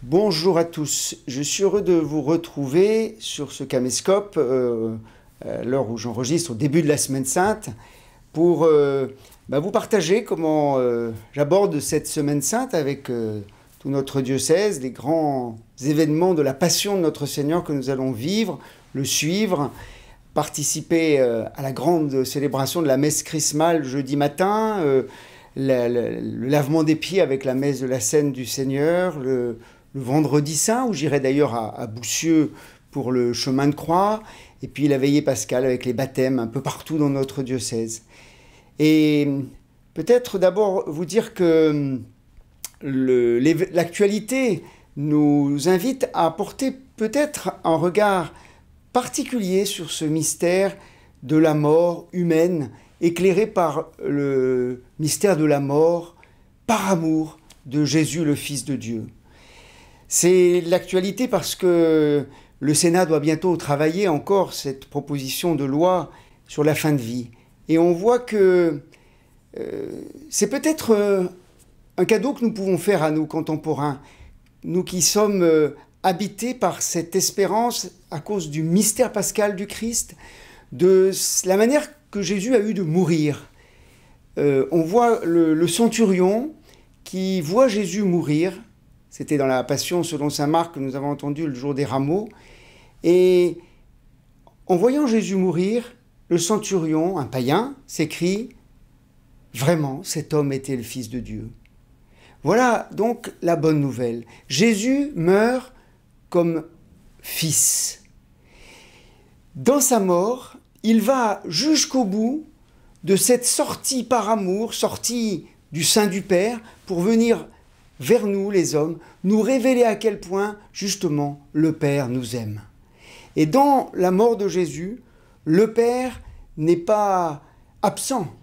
Bonjour à tous, je suis heureux de vous retrouver sur ce caméscope, à l'heure où j'enregistre au début de la Semaine Sainte, pour vous partager comment j'aborde cette Semaine Sainte avec tout notre diocèse, les grands événements de la Passion de notre Seigneur que nous allons vivre, le suivre, participer à la grande célébration de la messe chrismale jeudi matin, le lavement des pieds avec la messe de la Scène du Seigneur, le vendredi saint, où j'irai d'ailleurs à Boussieux pour le chemin de croix, et puis la veillée pascale avec les baptêmes un peu partout dans notre diocèse. Et peut-être d'abord vous dire que l'actualité nous invite à porter peut-être un regard particulier sur ce mystère de la mort humaine, éclairé par le mystère de la mort par amour de Jésus, le Fils de Dieu. C'est l'actualité parce que le Sénat doit bientôt travailler encore cette proposition de loi sur la fin de vie. Et on voit que c'est peut-être un cadeau que nous pouvons faire à nos contemporains, nous qui sommes habités par cette espérance à cause du mystère pascal du Christ, de la manière que Jésus a eu de mourir. On voit le centurion qui voit Jésus mourir. C'était dans la Passion selon saint Marc que nous avons entendu le jour des rameaux. Et en voyant Jésus mourir, le centurion, un païen, s'écrie « Vraiment, cet homme était le Fils de Dieu ». Voilà donc la bonne nouvelle. Jésus meurt comme Fils. Dans sa mort, il va jusqu'au bout de cette sortie par amour, sortie du sein du Père, pour venir vers nous, les hommes, nous révéler à quel point, justement, le Père nous aime. Et dans la mort de Jésus, le Père n'est pas absent,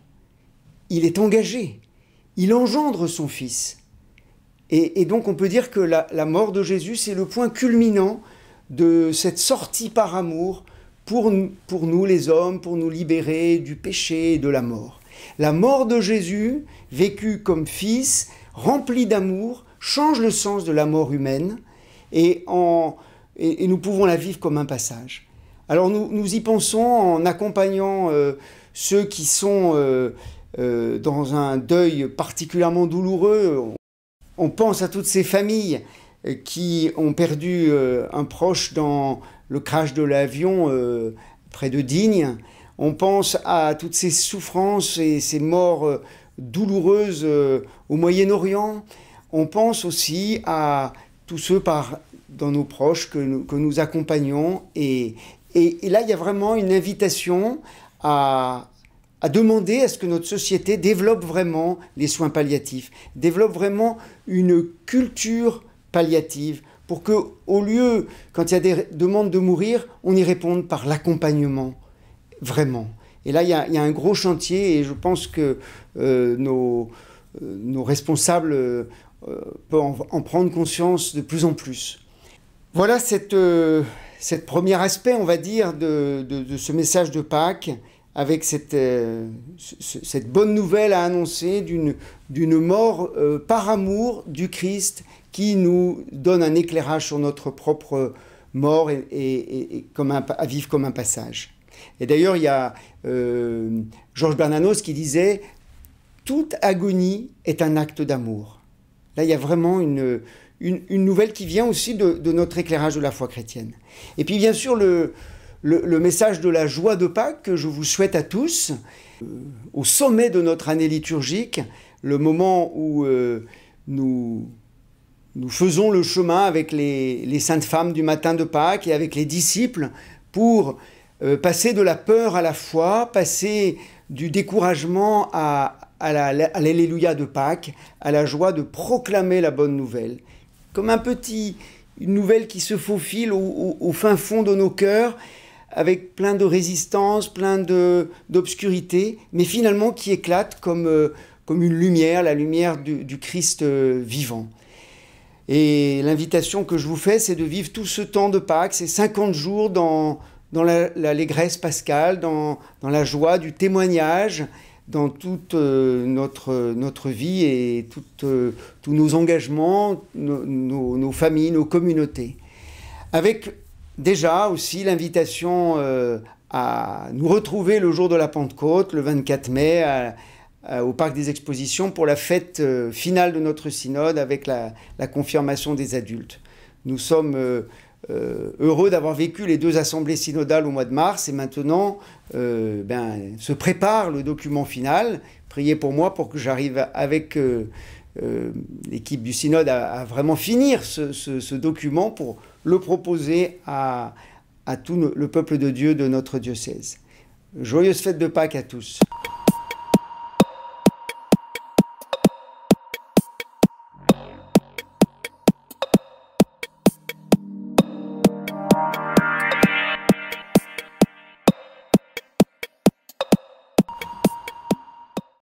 il est engagé, il engendre son Fils. Et donc on peut dire que la mort de Jésus, c'est le point culminant de cette sortie par amour pour nous, les hommes, pour nous libérer du péché et de la mort. La mort de Jésus, vécue comme Fils, rempli d'amour, change le sens de la mort humaine et nous pouvons la vivre comme un passage. Alors nous y pensons en accompagnant ceux qui sont dans un deuil particulièrement douloureux. On pense à toutes ces familles qui ont perdu un proche dans le crash de l'avion près de Digne. On pense à toutes ces souffrances et ces morts douloureuses au Moyen-Orient. On pense aussi à tous ceux dans nos proches que nous accompagnons. Et là, il y a vraiment une invitation à demander à ce que notre société développe vraiment les soins palliatifs, développe vraiment une culture palliative pour qu'au lieu, quand il y a des demandes de mourir, on y réponde par l'accompagnement, vraiment. Et là, il y a un gros chantier et je pense que nos responsables peuvent en prendre conscience de plus en plus. Voilà cette premier aspect, on va dire, de ce message de Pâques, avec cette bonne nouvelle à annoncer d'une mort par amour du Christ qui nous donne un éclairage sur notre propre mort et à vivre comme un passage. Et d'ailleurs, il y a Georges Bernanos qui disait « Toute agonie est un acte d'amour ». Là, il y a vraiment une nouvelle qui vient aussi de notre éclairage de la foi chrétienne. Et puis, bien sûr, le message de la joie de Pâques que je vous souhaite à tous, au sommet de notre année liturgique, le moment où nous faisons le chemin avec les saintes femmes du matin de Pâques et avec les disciples pour passer de la peur à la foi, passer du découragement à l'Alléluia de Pâques, à la joie de proclamer la bonne nouvelle. Comme une nouvelle qui se faufile au fin fond de nos cœurs, avec plein de résistance, plein d'obscurité, mais finalement qui éclate comme une lumière, la lumière du Christ vivant. Et l'invitation que je vous fais, c'est de vivre tout ce temps de Pâques, ces 50 jours dans l'allégresse pascale, dans la joie du témoignage, dans toute notre vie et tous nos engagements, nos familles, nos communautés. Avec déjà aussi l'invitation à nous retrouver le jour de la Pentecôte, le 24 mai, au Parc des Expositions pour la fête finale de notre synode avec la confirmation des adultes. Nous sommes heureux d'avoir vécu les 2 assemblées synodales au mois de mars et maintenant se prépare le document final. Priez pour moi pour que j'arrive avec l'équipe du synode à vraiment finir ce document pour le proposer à tout le peuple de Dieu de notre diocèse. Joyeuse fête de Pâques à tous.